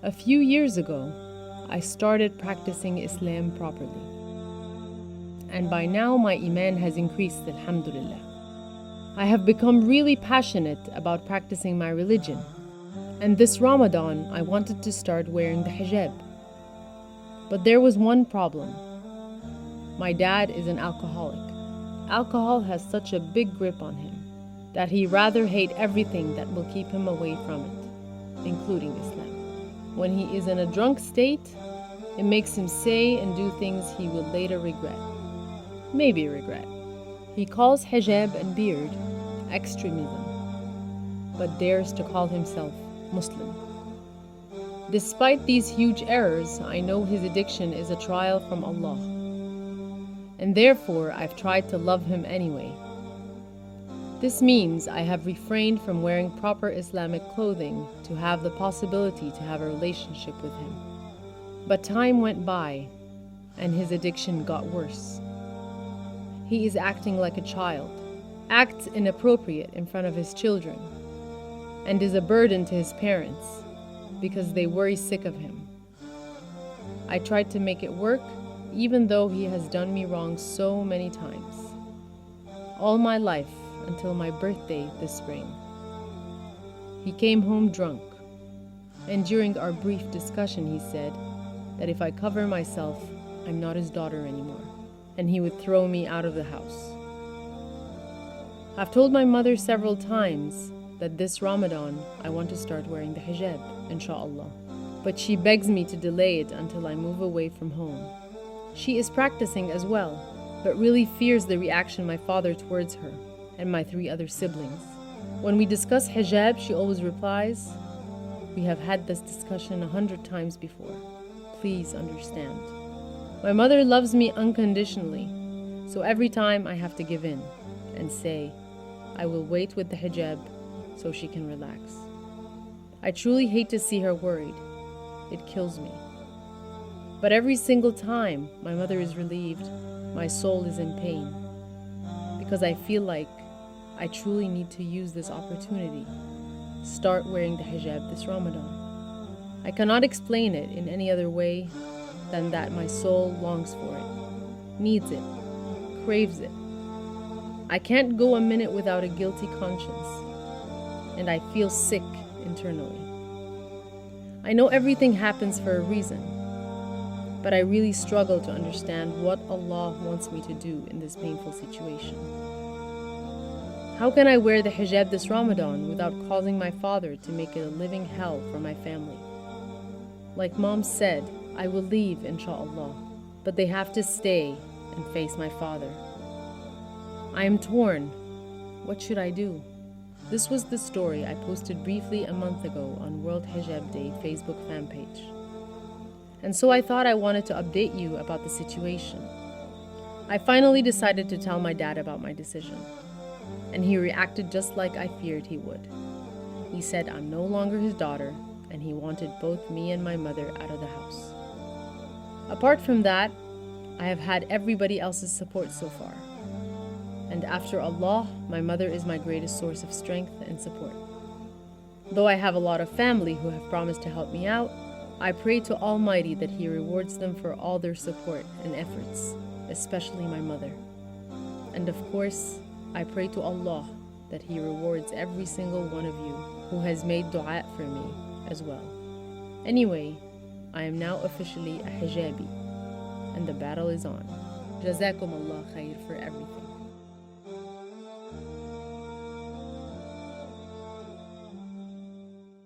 A few years ago, I started practicing Islam properly. And by now, my Iman has increased, alhamdulillah. I have become really passionate about practicing my religion. And this Ramadan, I wanted to start wearing the hijab. But there was one problem. My dad is an alcoholic. Alcohol has such a big grip on him that he rather hate everything that will keep him away from it, including Islam. When he is in a drunk state, it makes him say and do things he will later regret. Maybe regret. He calls hijab and beard extremism, but dares to call himself Muslim. Despite these huge errors, I know his addiction is a trial from Allah. And therefore, I've tried to love him anyway. This means I have refrained from wearing proper Islamic clothing to have the possibility to have a relationship with him. But time went by, and his addiction got worse. He is acting like a child, acts inappropriate in front of his children, and is a burden to his parents because they worry sick of him. I tried to make it work, even though he has done me wrong so many times. All my life, until my birthday this spring. He came home drunk, and during our brief discussion he said that if I cover myself, I'm not his daughter anymore, and he would throw me out of the house. I've told my mother several times that this Ramadan I want to start wearing the hijab, inshallah, but she begs me to delay it until I move away from home. She is practicing as well, but really fears the reaction my father towards her and my 3 other siblings. When we discuss hijab, she always replies, "We have had this discussion 100 times before. Please understand." My mother loves me unconditionally, so every time I have to give in and say, I will wait with the hijab so she can relax. I truly hate to see her worried. It kills me. But every single time my mother is relieved, my soul is in pain, because I feel like I truly need to use this opportunity, start wearing the hijab this Ramadan. I cannot explain it in any other way than that my soul longs for it, needs it, craves it. I can't go a minute without a guilty conscience, and I feel sick internally. I know everything happens for a reason, but I really struggle to understand what Allah wants me to do in this painful situation. How can I wear the hijab this Ramadan without causing my father to make it a living hell for my family? Like Mom said, I will leave, inshallah, but they have to stay and face my father. I am torn. What should I do? This was the story I posted briefly a month ago on World Hijab Day Facebook fan page. And so I thought I wanted to update you about the situation. I finally decided to tell my dad about my decision, and he reacted just like I feared he would. He said I'm no longer his daughter, and he wanted both me and my mother out of the house. Apart from that, I have had everybody else's support so far. And after Allah, my mother is my greatest source of strength and support. Though I have a lot of family who have promised to help me out, I pray to Almighty that He rewards them for all their support and efforts, especially my mother. And of course, I pray to Allah that He rewards every single one of you who has made dua for me as well. Anyway, I am now officially a hijabi, and the battle is on. Jazakum Allah khair for everything.